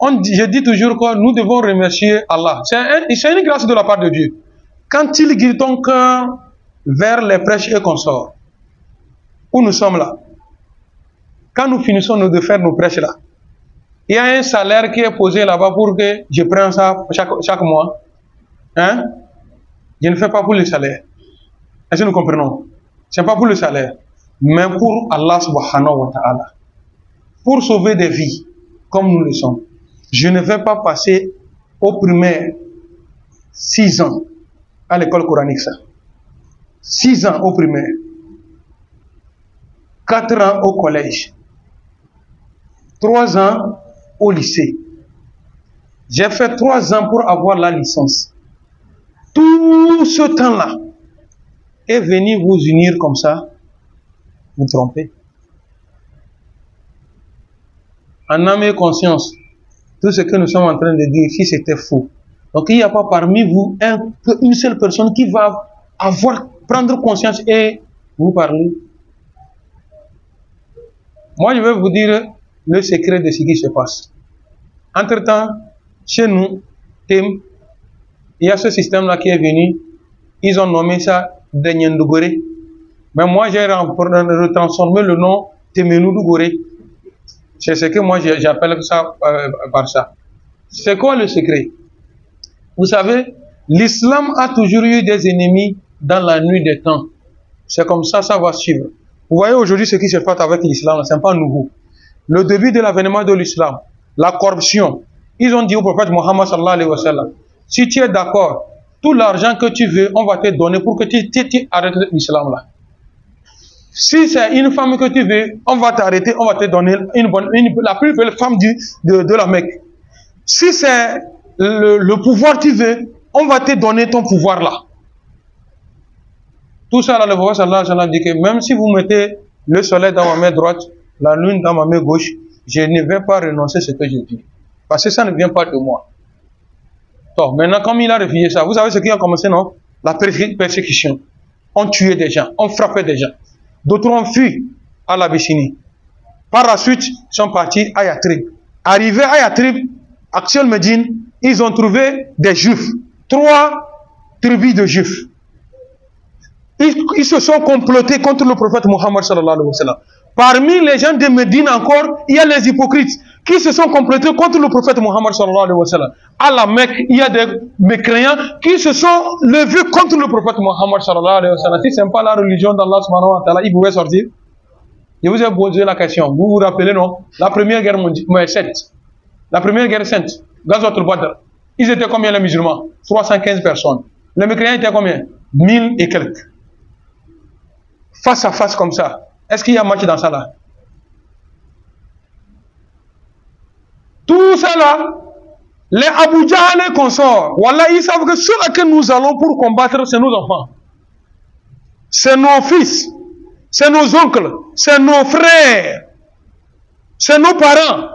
Je dis toujours que nous devons remercier Allah. C'est une grâce de la part de Dieu. Quand il guide ton cœur vers les prêches et consorts, où nous sommes là, quand nous finissons de faire nos prêches là, il y a un salaire qui est posé là-bas pour que je prenne ça chaque mois. Hein? Je ne fais pas pour le salaire. Est-ce que nous comprenons? Ce n'est pas pour le salaire, mais pour Allah subhanahu wa ta'ala. Pour sauver des vies, comme nous le sommes. Je ne vais pas passer au primaire 6 ans à l'école coranique, ça. 6 ans au primaire. 4 ans au collège. 3 ans au lycée. J'ai fait 3 ans pour avoir la licence. Tout ce temps-là est venu vous unir comme ça, vous trompez. En âme et conscience, tout ce que nous sommes en train de dire ici, c'était faux. Donc il n'y a pas parmi vous une seule personne qui va prendre conscience et vous parler. Moi, je vais vous dire le secret de ce qui se passe. Entre-temps, chez nous, il y a ce système-là qui est venu. Ils ont nommé ça Denyendugore. Mais moi, j'ai retransformé le nom Temenudugore. C'est ce que moi j'appelle ça par ça. C'est quoi le secret? Vous savez, l'islam a toujours eu des ennemis dans la nuit des temps. C'est comme ça, ça va suivre. Vous voyez aujourd'hui ce qui se passe avec l'islam, ce n'est pas nouveau. Le début de l'avènement de l'islam, la corruption, ils ont dit au prophète Mohammed sallallahu alayhi wa sallam, si tu es d'accord, tout l'argent que tu veux, on va te donner pour que tu arrêtes l'islam là. Si c'est une femme que tu veux, on va t'arrêter, on va te donner la plus belle femme de la Mecque. Si c'est le pouvoir que tu veux, on va te donner ton pouvoir là. Tout ça, là, le prophète sallallahu alayhi wa sallam dit que même si vous mettez le soleil dans ma main droite, la lune dans ma main gauche, je ne vais pas renoncer à ce que je dis. Parce que ça ne vient pas de moi. Donc, maintenant, comme il a refusé ça, vous savez ce qui a commencé, non? La persécution. On tuait des gens, on frappait des gens. D'autres ont fui à l'Abyssinie. Par la suite, ils sont partis à Yatrib. Arrivés à Yatrib, actuel Médine, ils ont trouvé des Juifs. 3 tribus de Juifs. Ils se sont complotés contre le prophète Mohammed sallallahu alayhi wa sallam. Parmi les gens de Médine encore, il y a les hypocrites qui se sont complotés contre le prophète Mohammed sallallahu alayhi wa sallam. À la Mecque, il y a des mécréants qui se sont levés contre le prophète Mohammed sallallahu alayhi wa sallam. Si ce n'est pas la religion d'Allah subhanahu wa ta'ala, ils pouvaient sortir. Je vous ai posé la question. Vous vous rappelez, non? La première guerre mondiale, la première guerre sainte, Ghazwatul Badr. Ils étaient combien les musulmans? 315 personnes. Les mécréants étaient combien? 1000 et quelques. Face à face comme ça. Est-ce qu'il y a match dans ça là? Tout ça là, les Abu Jahl et consorts, voilà, ils savent que ceux que nous allons pour combattre, c'est nos enfants. C'est nos fils, c'est nos oncles, c'est nos frères, c'est nos parents.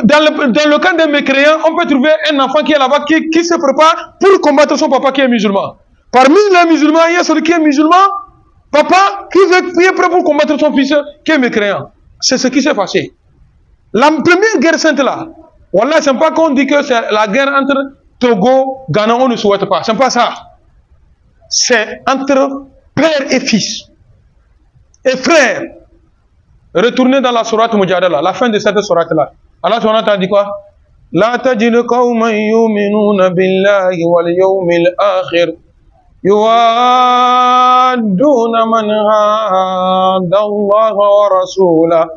Dans le cas des mécréants, on peut trouver un enfant qui est là-bas, qui se prépare pour combattre son papa qui est musulman. Parmi les musulmans, il y a celui qui est musulman, papa qui est prêt pour combattre son fils qui est mécréant. C'est ce qui s'est passé. La première guerre sainte là, voilà, c'est pas qu'on dit que c'est la guerre entre Togo, Ghana, on ne souhaite pas. C'est pas ça. C'est entre père et fils. Et frère. Retournez dans la sourate Mujadala, la fin de cette sourate là. Allah subhanahu wa ta'ala dit quoi? La tajidu qawman yu'minuna billahi wal yawmil akhir yuwadduna man hada Allah wa rasulahu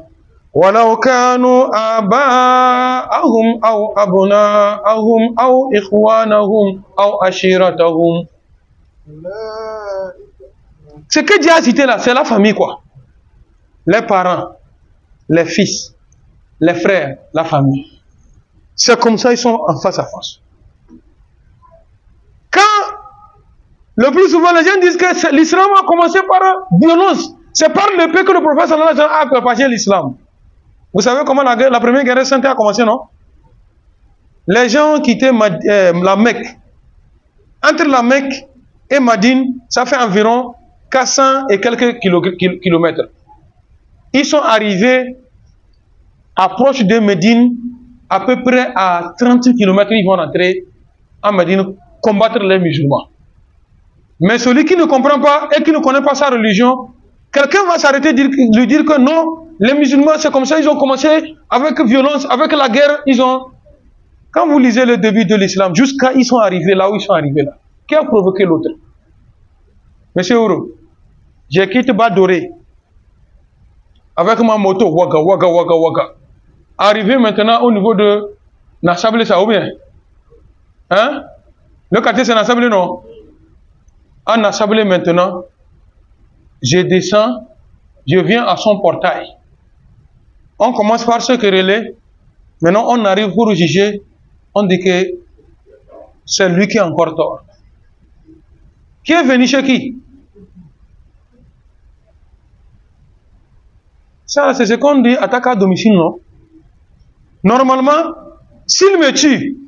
ولو كانوا آباءهم أو أبناءهم أو إخوانهم أو عشيرتهم Ce que Dieu a cité là, c'est la famille quoi. Les parents, les fils, les frères, la famille. C'est comme ça ils sont en face à face. Quand le plus souvent les gens disent que l'islam a commencé par violence, c'est par l'épée que le prophète sallallahu alayhi wa sallam a propagé l'islam. Vous savez comment la première guerre sainte a commencé, non? Les gens quittaient la Mecque. Entre la Mecque et Madine, ça fait environ 400 et quelques kilomètres. Ils sont arrivés approche de Médine, à peu près à 30 kilomètres, ils vont rentrer en Médine combattre les musulmans. Mais celui qui ne comprend pas et qui ne connaît pas sa religion, quelqu'un va s'arrêter et lui dire que non, les musulmans c'est comme ça, ils ont commencé avec violence, avec la guerre, ils ont... Quand vous lisez le début de l'islam, jusqu'à ils sont arrivés là où ils sont arrivés là, qui a provoqué l'autre? Monsieur Ouro, j'ai quitté Badoré avec ma moto, waga, waga, waga, waga. Arrivé maintenant au niveau de Nassablé, ça ou bien? Hein? Le quartier c'est Nassablé, non? À Nassablé maintenant, je descends, je viens à son portail. On commence par se quereller. Maintenant, on arrive pour juger. On dit que c'est lui qui a encore tort. Qui est venu chez qui? Ça, c'est ce qu'on dit attaque à domicile, non? Normalement, s'il me tue,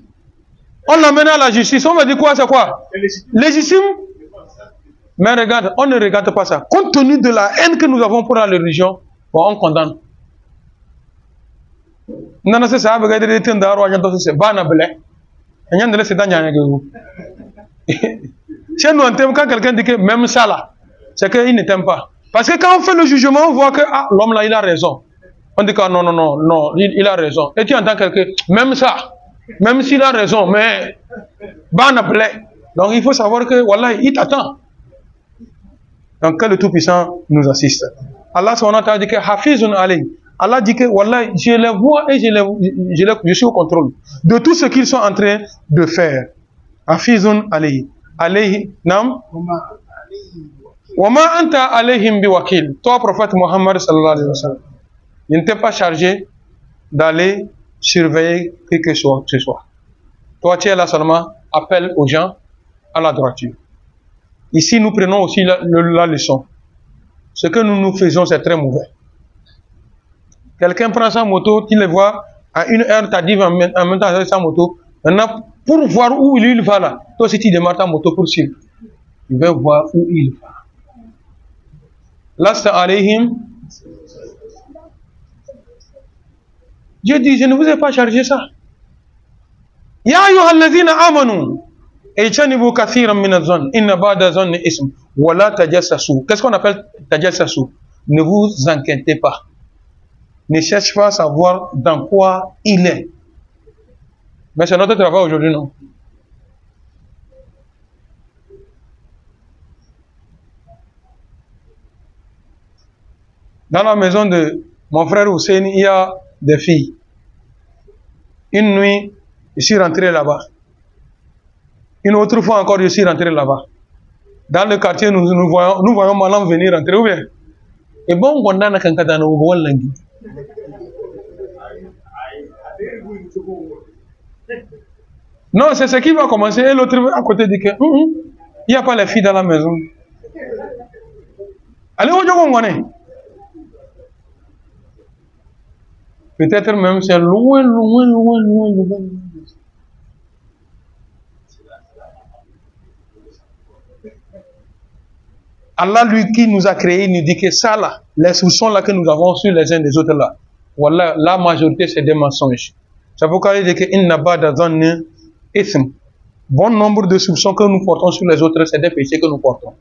on l'amène à la justice. On va dire quoi? C'est quoi? Légitime. Mais regarde, on ne regarde pas ça. Compte tenu de la haine que nous avons pour la religion, bon, on condamne. Non, c'est ça. Chez nous, on t'aime quand quelqu'un dit que même ça là, c'est qu'il ne t'aime pas. Parce que quand on fait le jugement, on voit que ah, l'homme là, il a raison. On dit que non, non, non, non, il a raison. Et tu entends quelqu'un, même ça, même s'il a raison, mais donc il faut savoir que voilà, il t'attend. Donc que le Tout-Puissant nous assiste. Allah SWT dit que Hafizun alayhi. Allah dit que voilà, je les vois et je suis au contrôle de tout ce qu'ils sont en train de faire. Hafizun alayhi. Alayhi, nam? Wama anta alayhim biwakil. Toi, prophète Mohammed sallallahu alayhi wa sallam, il ne t'est pas chargé d'aller surveiller quelque chose que ce soit. Toi, tu es là seulement, appelle aux gens à la droiture. Ici, nous prenons aussi la leçon. Ce que nous faisons, c'est très mauvais. Quelqu'un prend sa moto, tu le vois, à 1 heure, tu as dit en même temps avec sa moto. Maintenant, pour voir où il va là, toi aussi tu démarres ta moto pour suivre. Tu veux voir où il va. Lasta alayhim. Dieu dit, je ne vous ai pas chargé ça. Ya ayyuhalladhina amanu. Ejtanibu kathiran min adh-dhann inna ba'da dhanni ism wa la tajassasu. Qu'est-ce qu'on appelle tajassasu? Ne vous inquiétez pas. Ne cherche pas à savoir dans quoi il est. Mais c'est notre travail aujourd'hui, non? Dans la maison de mon frère Hussein, il y a des filles. Une nuit, je suis rentré là-bas. Une autre fois encore, je suis rentré là-bas. Dans le quartier, nous voyons Malam venir rentrer. Ou bien? Et bon, on a un non, c'est ce qui va commencer. Et l'autre à côté dit que il n'y a pas les filles dans la maison. Allez, où est-ce qu'on? Peut-être même c'est loin, loin, loin, loin, loin. Allah, lui qui nous a créés, nous dit que ça là, les soupçons là que nous avons sur les uns des autres là, voilà, la majorité c'est des mensonges. C'est pourquoi il dit que inna ba'da dhanni ism. Bon nombre de soupçons que nous portons sur les autres, c'est des péchés que nous portons.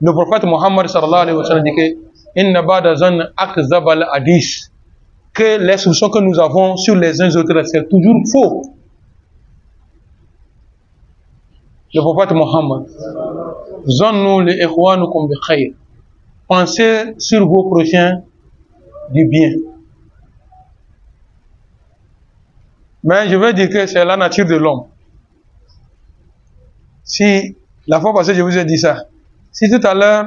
Le prophète Mohammed sallallahu alayhi wa sallam dit que inna ba'da dhanni akzab al-hadith. Que les soupçons que nous avons sur les uns et les autres, c'est toujours faux. Le prophète Mohammed, Zannu li ikhwanukum bi khayr. Pensez sur vos prochains du bien. Mais je veux dire que c'est la nature de l'homme. Si La fois passée, je vous ai dit ça. Si tout à l'heure,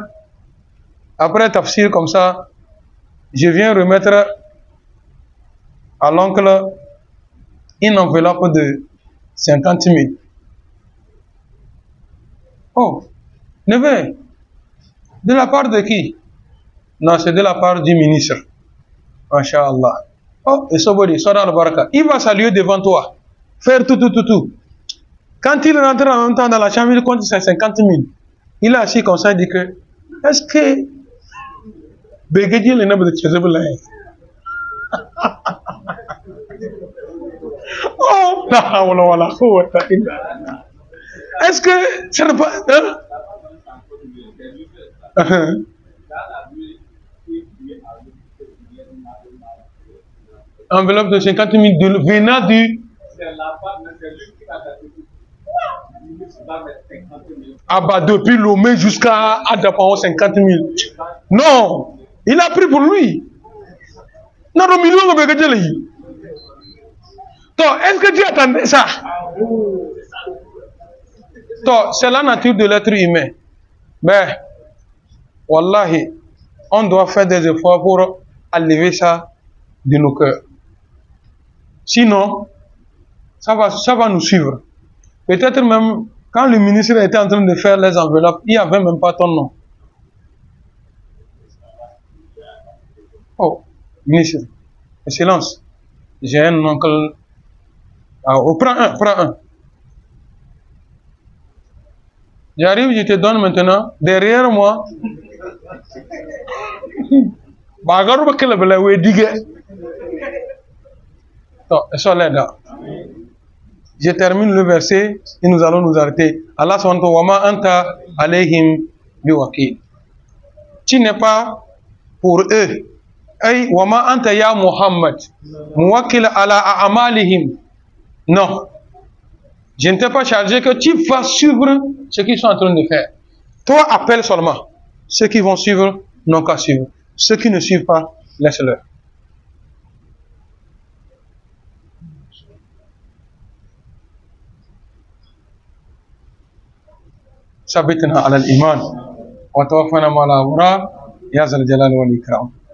après tafsir comme ça, je viens remettre à l'oncle une enveloppe de 50 000. Oh, neveu, de la part de qui? Non, c'est de la part du ministre. Masha'Allah. Oh, et Sobodi, Sora al-Baraka. Il va saluer devant toi. Faire tout. Quand il rentre en même temps dans la chambre, il compte ses 50 000. Il est assis comme ça, il dit que, est-ce que Begedi le nom de Tchezebela? Oh, est-ce que ça ne pas. Hein? Enveloppe de 50 000 venant du. Ah bah depuis Lomé jusqu'à Adapan 50 000. Non, il a pris pour lui. Non, le million de Begedjeli. Donc, est-ce que Dieu attendait ça? Donc, c'est la nature de l'être humain. Mais, wallahi, on doit faire des efforts pour enlever ça de nos cœurs. Sinon, ça va nous suivre. Peut-être même, quand le ministre était en train de faire les enveloppes, il n'y avait même pas ton nom. Oh, ministre, excellence, j'ai un oncle. Ah, oh, prends un. J'arrive, je te donne maintenant, derrière moi. Je termine le verset et nous allons nous arrêter. Allah subhanahu wa ta'ala anta alayhim biwakil. Tu n'es pas pour eux. Ay wa ma anta ya Muhammad muwakkil ala a'malihim. Non. Je ne t'ai pas chargé que tu vas suivre ce qu'ils sont en train de faire. Toi, appelle seulement. Ceux qui vont suivre n'ont qu'à suivre. Ceux qui ne suivent pas, laisse-leur. ثبتنا على الإيمان وتوفنا مع الأبرار يا ذا الجلال والإكرام.